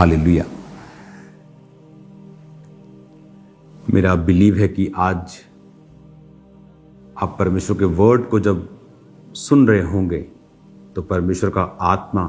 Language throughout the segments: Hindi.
हालेलुया। मेरा बिलीव है कि आज आप परमेश्वर के वर्ड को जब सुन रहे होंगे तो परमेश्वर का आत्मा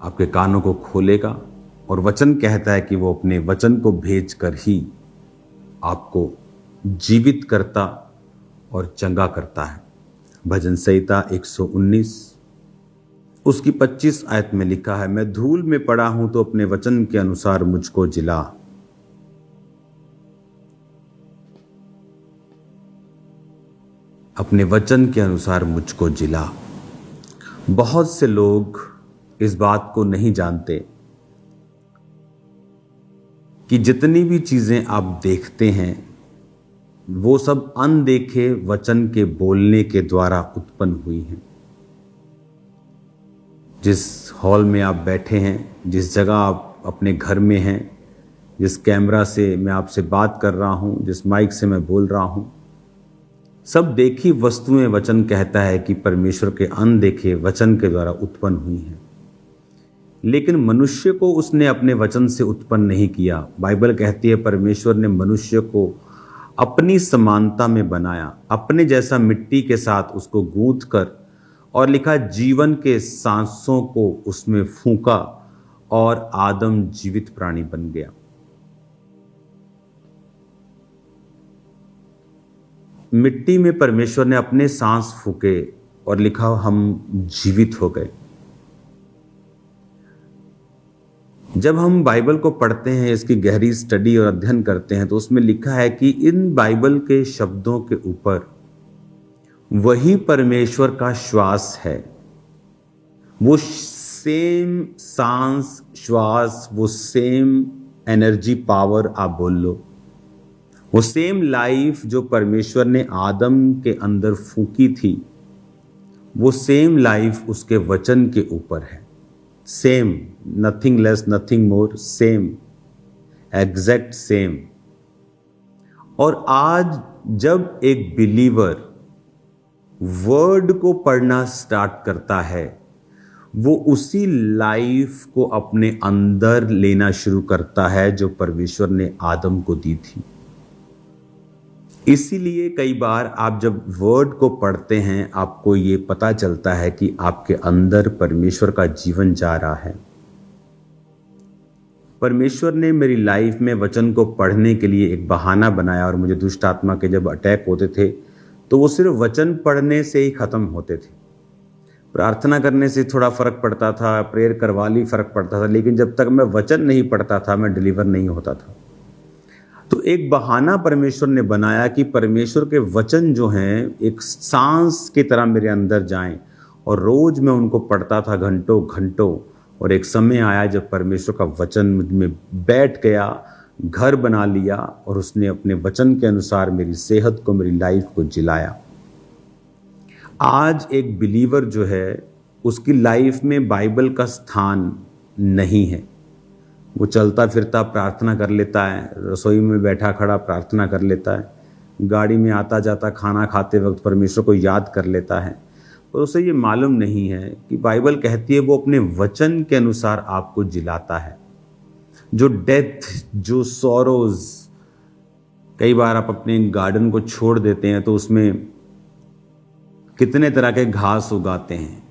आपके कानों को खोलेगा और वचन कहता है कि वो अपने वचन को भेजकर ही आपको जीवित करता और चंगा करता है। भजन संहिता 119 उसकी 25 आयत में लिखा है, मैं धूल में पड़ा हूं तो अपने वचन के अनुसार मुझको जिला। अपने वचन के अनुसार मुझको जिला। बहुत से लोग इस बात को नहीं जानते कि जितनी भी चीजें आप देखते हैं वो सब अनदेखे वचन के बोलने के द्वारा उत्पन्न हुई हैं। जिस हॉल में आप बैठे हैं, जिस जगह आप अपने घर में हैं, जिस कैमरा से मैं आपसे बात कर रहा हूं, जिस माइक से मैं बोल रहा हूं, सब देखी वस्तुएं वचन कहता है कि परमेश्वर के अनदेखे वचन के द्वारा उत्पन्न हुई हैं। लेकिन मनुष्य को उसने अपने वचन से उत्पन्न नहीं किया। बाइबल कहती है परमेश्वर ने मनुष्य को अपनी समानता में बनाया, अपने जैसा मिट्टी के साथ उसको गूंथ कर, और लिखा जीवन के सांसों को उसमें फूंका और आदम जीवित प्राणी बन गया। मिट्टी में परमेश्वर ने अपने सांस फूके और लिखा हम जीवित हो गए। जब हम बाइबल को पढ़ते हैं, इसकी गहरी स्टडी और अध्ययन करते हैं, तो उसमें लिखा है कि इन बाइबल के शब्दों के ऊपर वही परमेश्वर का श्वास है। वो सेम सांस, श्वास, वो सेम एनर्जी, पावर आप बोल लो, वो सेम लाइफ जो परमेश्वर ने आदम के अंदर फूंकी थी, वो सेम लाइफ उसके वचन के ऊपर है। Same, nothing less nothing more, same, exact same. और आज जब एक बिलीवर वर्ड को पढ़ना स्टार्ट करता है, वो उसी लाइफ को अपने अंदर लेना शुरू करता है जो परमेश्वर ने आदम को दी थी। इसीलिए कई बार आप जब वर्ड को पढ़ते हैं, आपको ये पता चलता है कि आपके अंदर परमेश्वर का जीवन जा रहा है। परमेश्वर ने मेरी लाइफ में वचन को पढ़ने के लिए एक बहाना बनाया, और मुझे दुष्ट आत्मा के जब अटैक होते थे तो वो सिर्फ वचन पढ़ने से ही खत्म होते थे। प्रार्थना करने से थोड़ा फर्क पड़ता था, प्रेयर करवा ली फर्क पड़ता था, लेकिन जब तक मैं वचन नहीं पढ़ता था मैं डिलीवर नहीं होता था। तो एक बहाना परमेश्वर ने बनाया कि परमेश्वर के वचन जो हैं एक सांस की तरह मेरे अंदर जाएं, और रोज मैं उनको पढ़ता था घंटों घंटों। और एक समय आया जब परमेश्वर का वचन मुझ में बैठ गया, घर बना लिया, और उसने अपने वचन के अनुसार मेरी सेहत को, मेरी लाइफ को जिलाया। आज एक बिलीवर जो है उसकी लाइफ में बाइबल का स्थान नहीं है। वो चलता फिरता प्रार्थना कर लेता है, रसोई में बैठा खड़ा प्रार्थना कर लेता है, गाड़ी में आता जाता खाना खाते वक्त परमेश्वर को याद कर लेता है, पर उसे ये मालूम नहीं है कि बाइबल कहती है वो अपने वचन के अनुसार आपको जिलाता है। जो डेथ, जो सॉरोज, कई बार आप अपने गार्डन को छोड़ देते हैं तो उसमें कितने तरह के घास उगाते हैं।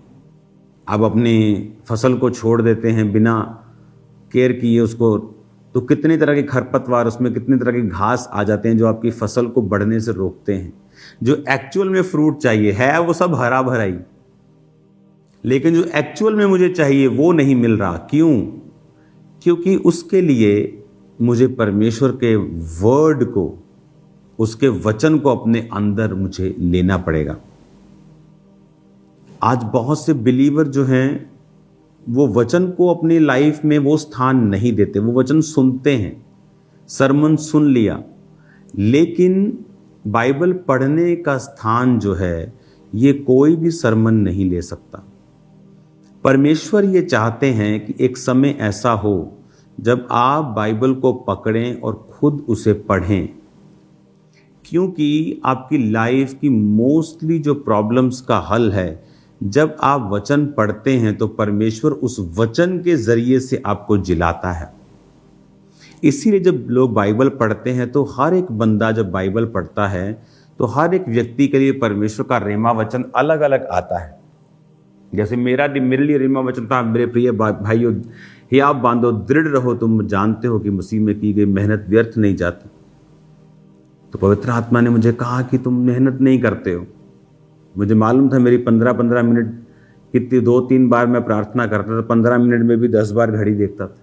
आप अपनी फसल को छोड़ देते हैं बिना केयर किए उसको, तो कितने तरह के खरपतवार, उसमें कितने तरह के घास आ जाते हैं जो आपकी फसल को बढ़ने से रोकते हैं। जो एक्चुअल में फ्रूट चाहिए है वो सब हरा भरा ही, लेकिन जो एक्चुअल में मुझे चाहिए वो नहीं मिल रहा। क्यों? क्योंकि उसके लिए मुझे परमेश्वर के वर्ड को, उसके वचन को अपने अंदर मुझे लेना पड़ेगा। आज बहुत से बिलीवर जो हैं वो वचन को अपनी लाइफ में वो स्थान नहीं देते। वो वचन सुनते हैं, सरमन सुन लिया, लेकिन बाइबल पढ़ने का स्थान जो है ये कोई भी सरमन नहीं ले सकता। परमेश्वर ये चाहते हैं कि एक समय ऐसा हो जब आप बाइबल को पकड़ें और खुद उसे पढ़ें, क्योंकि आपकी लाइफ की मोस्टली जो प्रॉब्लम्स का हल है जब आप वचन पढ़ते हैं तो परमेश्वर उस वचन के जरिए से आपको जिलाता है। इसीलिए जब लोग बाइबल पढ़ते हैं तो हर एक बंदा जब बाइबल पढ़ता है तो हर एक व्यक्ति के लिए परमेश्वर का रेमा वचन अलग अलग आता है। जैसे मेरे लिए रेमा वचन था, मेरे प्रिय भाइयों, हियाव बांधो, दृढ़ रहो, तुम जानते हो कि मसीह में की गई मेहनत व्यर्थ नहीं जाती। तो पवित्र आत्मा ने मुझे कहा कि तुम मेहनत नहीं करते हो। मुझे मालूम था मेरी 15-15 मिनट कितनी 2-3 बार मैं प्रार्थना करता था, 15 मिनट में भी 10 बार घड़ी देखता था।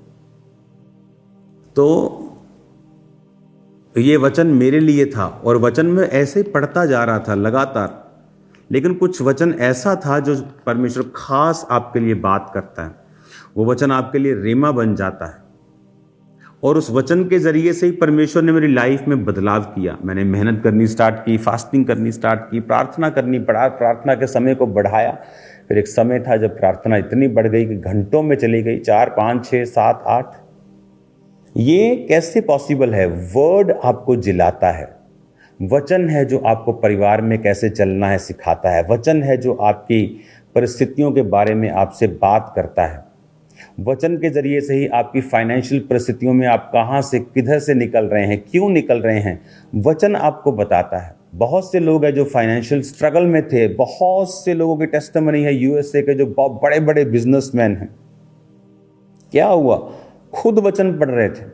तो ये वचन मेरे लिए था और वचन में ऐसे पढ़ता जा रहा था लगातार। लेकिन कुछ वचन ऐसा था जो परमेश्वर खास आपके लिए बात करता है, वो वचन आपके लिए रेमा बन जाता है और उस वचन के जरिए से ही परमेश्वर ने मेरी लाइफ में बदलाव किया। मैंने मेहनत करनी स्टार्ट की, फास्टिंग करनी स्टार्ट की, प्रार्थना करनी पड़ा, प्रार्थना के समय को बढ़ाया। फिर एक समय था जब प्रार्थना इतनी बढ़ गई कि घंटों में चली गई, 4, 5, 6, 7, 8। ये कैसे पॉसिबल है? वर्ड आपको जिलाता है, वचन है जो आपको परिवार में कैसे चलना है सिखाता है, वचन है जो आपकी परिस्थितियों के बारे में आपसे बात करता है। वचन के जरिए से ही आपकी फाइनेंशियल परिस्थितियों में आप कहाँ से किधर से निकल रहे हैं, क्यों निकल रहे हैं, वचन आपको बताता है। बहुत से लोग हैं जो फाइनेंशियल स्ट्रगल में थे, बहुत से लोगों की टेस्टिमनी है यूएसए के जो बहुत बड़े बड़े बिजनेसमैन हैं। क्या हुआ? खुद वचन पढ़ रहे थे,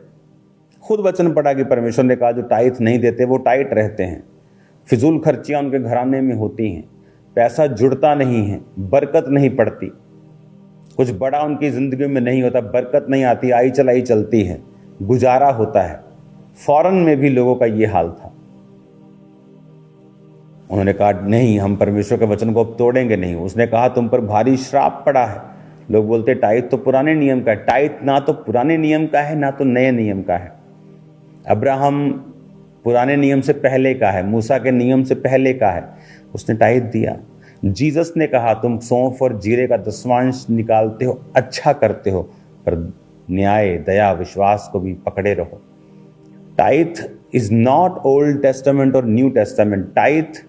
खुद वचन पढ़ा कि परमेश्वर ने कहा जो टाइट नहीं देते वो टाइट रहते हैं, फिजूल खर्चियाँ उनके घराने में होती हैं, पैसा जुड़ता नहीं है, बरकत नहीं पड़ती, कुछ बड़ा उनकी ज़िंदगी में नहीं होता, बरकत नहीं आती, आई चलाई चलती है, गुजारा होता है। फॉरेन में भी लोगों का ये हाल था। उन्होंने कहा नहीं, हम परमेश्वर के वचन को अब तोड़ेंगे नहीं। उसने कहा तुम पर भारी श्राप पड़ा है। लोग बोलते टाइट तो पुराने नियम का है। टाइट ना तो पुराने नियम का है ना तो नए नियम का है। अब्राहम पुराने नियम से पहले का है, मूसा के नियम से पहले का है, उसने टाइट दिया। जीसस ने कहा तुम सौंफ और जीरे का दशमांश निकालते हो, अच्छा करते हो, पर न्याय, दया, विश्वास को भी पकड़े रहो। Tithe is not old testament और न्यू टेस्टामेंट। टाइथ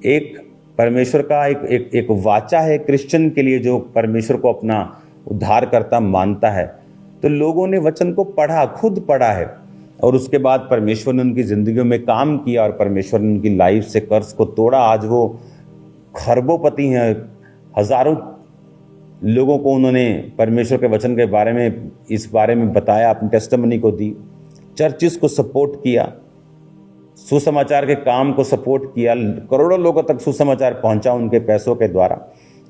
एक परमेश्वर का एक वाचा है क्रिश्चियन के लिए जो परमेश्वर को अपना उद्धारकर्ता मानता है। तो लोगों ने वचन को पढ़ा, खुद पढ़ा है, और उसके बाद परमेश्वर ने उनकी जिंदगियों में काम किया और परमेश्वर ने उनकी लाइफ से कर्ज को तोड़ा। आज वो खरबोपति हैं। हजारों लोगों को उन्होंने परमेश्वर के वचन के बारे में, इस बारे में बताया, अपनी टेस्टिमनी को दी, चर्चिस को सपोर्ट किया, सुसमाचार के काम को सपोर्ट किया, करोड़ों लोगों तक सुसमाचार पहुंचा उनके पैसों के द्वारा।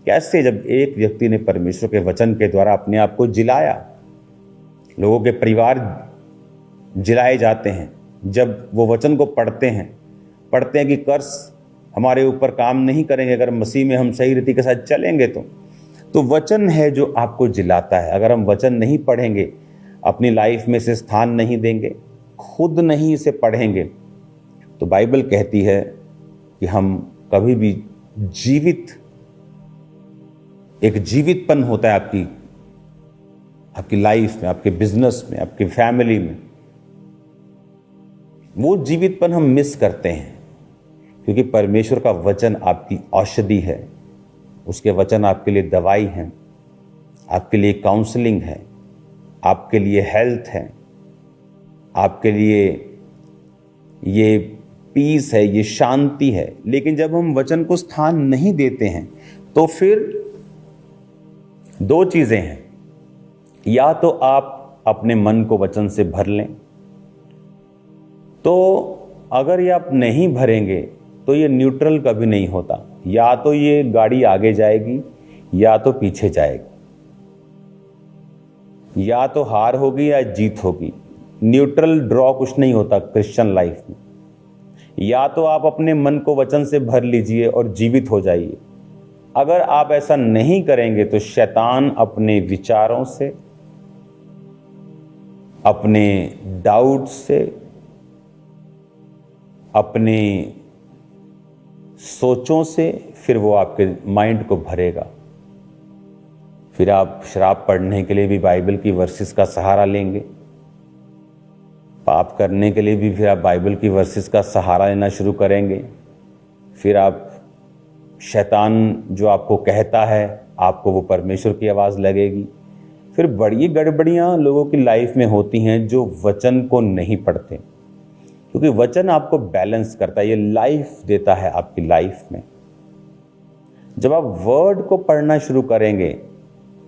कैसे? जब एक व्यक्ति ने परमेश्वर के वचन के द्वारा अपने आप को जिलाया। लोगों के परिवार जिलाए जाते हैं जब वो वचन को पढ़ते हैं कि कर्ज हमारे ऊपर काम नहीं करेंगे अगर मसीह में हम सही रीति के साथ चलेंगे। तो वचन है जो आपको जिलाता है। अगर हम वचन नहीं पढ़ेंगे, अपनी लाइफ में से स्थान नहीं देंगे, खुद नहीं इसे पढ़ेंगे, तो बाइबल कहती है कि हम कभी भी एक जीवितपन होता है आपकी लाइफ में, आपके बिजनेस में, आपकी फैमिली में। वो जीवितपन हम मिस करते हैं क्योंकि परमेश्वर का वचन आपकी औषधि है, उसके वचन आपके लिए दवाई है, आपके लिए काउंसलिंग है, आपके लिए हेल्थ है, आपके लिए ये पीस है, ये शांति है। लेकिन जब हम वचन को स्थान नहीं देते हैं तो फिर दो चीजें हैं। या तो आप अपने मन को वचन से भर लें, तो अगर ये आप नहीं भरेंगे तो ये न्यूट्रल कभी नहीं होता। या तो ये गाड़ी आगे जाएगी या तो पीछे जाएगी, या तो हार होगी या जीत होगी। न्यूट्रल ड्रॉ कुछ नहीं होता क्रिश्चियन लाइफ में। या तो आप अपने मन को वचन से भर लीजिए और जीवित हो जाइए। अगर आप ऐसा नहीं करेंगे तो शैतान अपने विचारों से, अपने डाउट से, अपने सोचों से फिर वो आपके माइंड को भरेगा। फिर आप शराब पढ़ने के लिए भी बाइबल की वर्सेस का सहारा लेंगे, पाप करने के लिए भी फिर आप बाइबल की वर्सेस का सहारा लेना शुरू करेंगे, फिर आप शैतान जो आपको कहता है आपको वो परमेश्वर की आवाज़ लगेगी। फिर बड़ी गड़बड़ियाँ लोगों की लाइफ में होती हैं जो वचन को नहीं पढ़ते, क्योंकि वचन आपको बैलेंस करता है, ये लाइफ देता है आपकी लाइफ में। जब आप वर्ड को पढ़ना शुरू करेंगे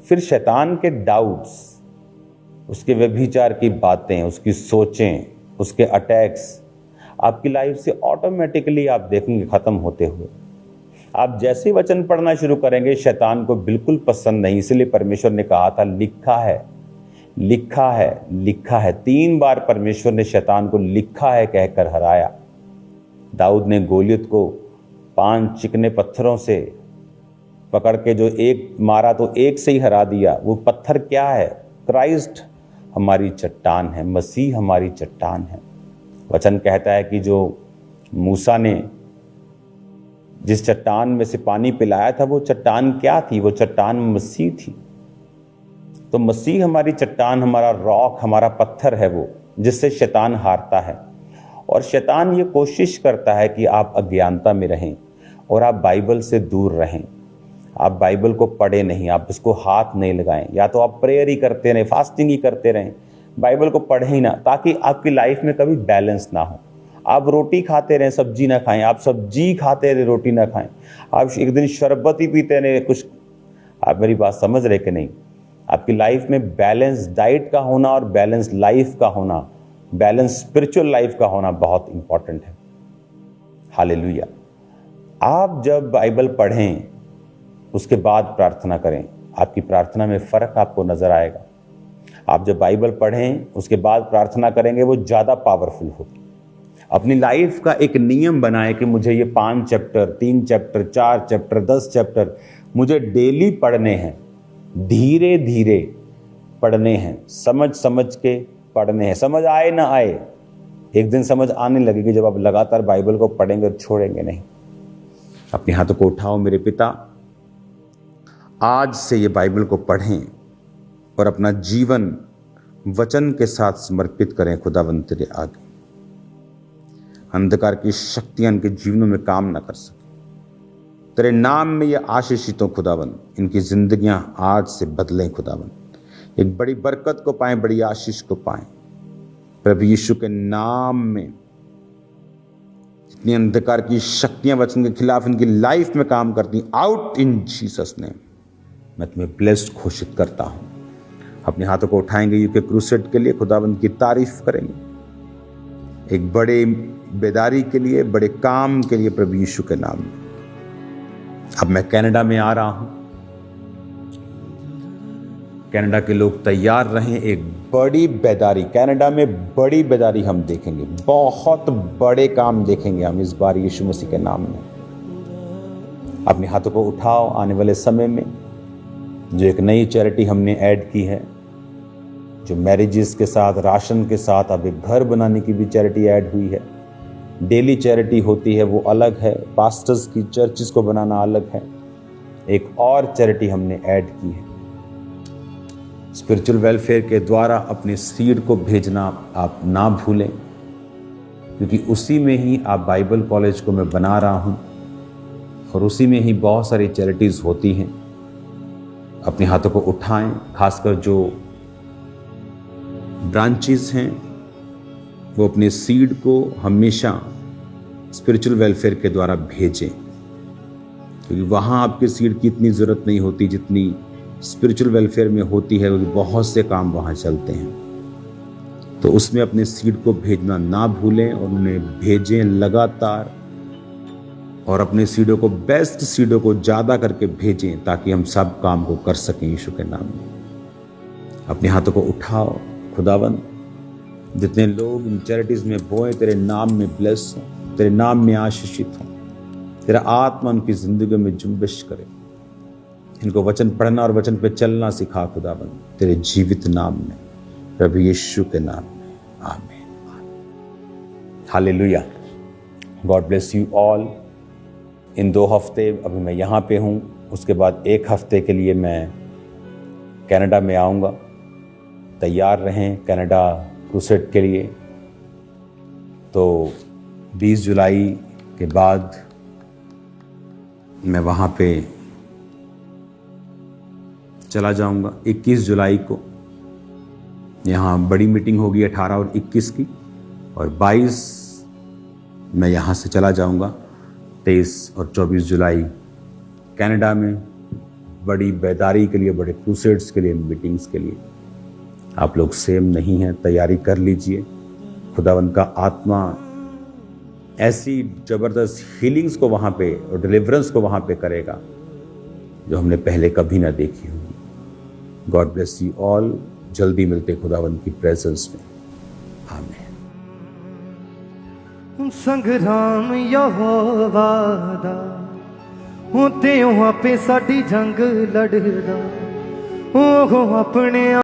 फिर शैतान के डाउट्स, उसके व्यभिचार की बातें, उसकी सोचें, उसके अटैक्स आपकी लाइफ से ऑटोमेटिकली आप देखेंगे ख़त्म होते हुए। आप जैसे ही वचन पढ़ना शुरू करेंगे शैतान को बिल्कुल पसंद नहीं, इसलिए परमेश्वर ने कहा था लिखा है, लिखा है, लिखा है। 3 बार परमेश्वर ने शैतान को लिखा है कहकर हराया। दाऊद ने गोलियत को 5 चिकने पत्थरों से पकड़ के जो एक मारा तो एक से ही हरा दिया। वो पत्थर क्या है? क्राइस्ट हमारी चट्टान है, मसीह हमारी चट्टान है। वचन कहता है कि जो मूसा ने जिस चट्टान में से पानी पिलाया था वो चट्टान क्या थी? वो चट्टान मसीह थी। तो मसीह हमारी चट्टान, हमारा रॉक, हमारा पत्थर है वो, जिससे शैतान हारता है। और शैतान ये कोशिश करता है कि आप अज्ञानता में रहें और आप बाइबल से दूर रहें। आप बाइबल को पढ़े नहीं, आप इसको हाथ नहीं लगाएं, या तो आप प्रेयर ही करते रहें, फास्टिंग ही करते रहें, बाइबल को पढ़ें ही ना, ताकि आपकी लाइफ में कभी बैलेंस ना हो। आप रोटी खाते रहें, सब्जी ना खाएं, आप सब्जी खाते रहे, रोटी ना खाएं, आप एक दिन शरबत ही पीते रहे कुछ। आप मेरी बात समझ रहे कि नहीं? आपकी लाइफ में बैलेंस डाइट का होना और बैलेंस लाइफ का होना, बैलेंस स्पिरिचुअल लाइफ का होना बहुत इंपॉर्टेंट है। हालेलुया। आप जब बाइबल पढ़ें उसके बाद प्रार्थना करें, आपकी प्रार्थना में फ़र्क आपको नज़र आएगा। आप जब बाइबल पढ़ें उसके बाद प्रार्थना करेंगे वो ज़्यादा पावरफुल होगी। अपनी लाइफ का एक नियम बनाएं कि मुझे ये 5 चैप्टर, 3 चैप्टर, 4 चैप्टर, 10 चैप्टर मुझे डेली पढ़ने हैं, धीरे धीरे पढ़ने हैं, समझ समझ के पढ़ने हैं। समझ आए ना आए, एक दिन समझ आने लगेगी जब आप लगातार बाइबल को पढ़ेंगे और छोड़ेंगे नहीं। अपने हाथों को उठाओ। मेरे पिता, आज से ये बाइबल को पढ़ें और अपना जीवन वचन के साथ समर्पित करें। खुदावंद तेरे आगे अंधकार की शक्तियां इनके जीवनों में काम ना कर सके। तेरे नाम में ये आशीषित हो खुदावंद, इनकी जिंदगियां आज से बदलें खुदावंद, एक बड़ी बरकत को पाएं, बड़ी आशीष को पाएं प्रभु यीशु के नाम में। जितनी अंधकार की शक्तियां वचन के खिलाफ इनकी लाइफ में काम करती, आउट इन जीसस नेम। मैं तुम्हें ब्लेस्ड घोषित करता हूं। अपने हाथों को उठाएंगे यूके क्रूसेड के लिए, खुदावंद की तारीफ करेंगे, एक बड़े बेदारी के लिए, बड़े काम के लिए प्रभु यीशु के नाम में। अब मैं कनाडा में आ रहा हूं। कनाडा के लोग तैयार रहें, एक बड़ी बेदारी, कनाडा में बड़ी बेदारी हम देखेंगे, बहुत बड़े काम देखेंगे हम इस बार यीशु मसीह के नाम में। अपने हाथों को उठाओ। आने वाले समय में जो एक नई चैरिटी हमने ऐड की है, जो मैरिजेस के साथ, राशन के साथ, अब एक घर बनाने की भी चैरिटी ऐड हुई है। डेली चैरिटी होती है वो अलग है, पास्टर्स की चर्चिस को बनाना अलग है। एक और चैरिटी हमने ऐड की है, स्पिरिचुअल वेलफेयर के द्वारा अपने सीड को भेजना आप ना भूलें, क्योंकि उसी में ही आप बाइबल कॉलेज को मैं बना रहा हूं और उसी में ही बहुत सारी चैरिटीज़ होती हैं। अपने हाथों को उठाएं। खासकर जो ब्रांचेस हैं वो अपने सीड को हमेशा स्पिरिचुअल वेलफेयर के द्वारा भेजें, क्योंकि वहाँ आपके सीड की इतनी ज़रूरत नहीं होती जितनी स्पिरिचुअल वेलफेयर में होती है, क्योंकि बहुत से काम वहाँ चलते हैं। तो उसमें अपने सीड को भेजना ना भूलें और उन्हें भेजें लगातार, और अपने सीडों को, बेस्ट सीडों को ज़्यादा करके भेजें, ताकि हम सब काम को कर सकें यीशु के नाम में। अपने हाथों को उठाओ। खुदावंद, जितने लोग इन चैरिटीज़ में बोए तेरे नाम में ब्लेस हों, तेरे नाम में आशीषित हों, तेरा आत्मा उनकी ज़िंदगी में जुम्बिश करे। इनको वचन पढ़ना और वचन पे चलना सिखा खुदावंद, तेरे जीवित नाम में, प्रभु यीशु के नाम में, आमीन। Hallelujah. God bless you all. इन 2 हफ्ते अभी मैं यहाँ पे हूँ, उसके बाद 1 हफ्ते के लिए मैं कनाडा में आऊँगा। तैयार रहें कनाडा क्रूसेड के लिए। तो 20 जुलाई के बाद मैं वहाँ पे चला जाऊँगा 21 जुलाई को। यहाँ बड़ी मीटिंग होगी 18 और 21 की, और 22 मैं यहाँ से चला जाऊँगा। 23 और 24 जुलाई कनाडा में बड़ी बेदारी के लिए, बड़े क्रूसेड्स के लिए, मीटिंग्स के लिए। आप लोग सेम नहीं हैं, तैयारी कर लीजिए। खुदावंद का आत्मा ऐसी ज़बरदस्त हीलिंग्स को वहाँ पे और डिलीवरेंस को वहाँ पे करेगा जो हमने पहले कभी ना देखी होगी। God bless you all. जल्दी मिलते खुदावंद की प्रेजेंस में। आमीन। संग्राम यहोवा दा होते आपे साडी जंग लड़दा, ओ अपने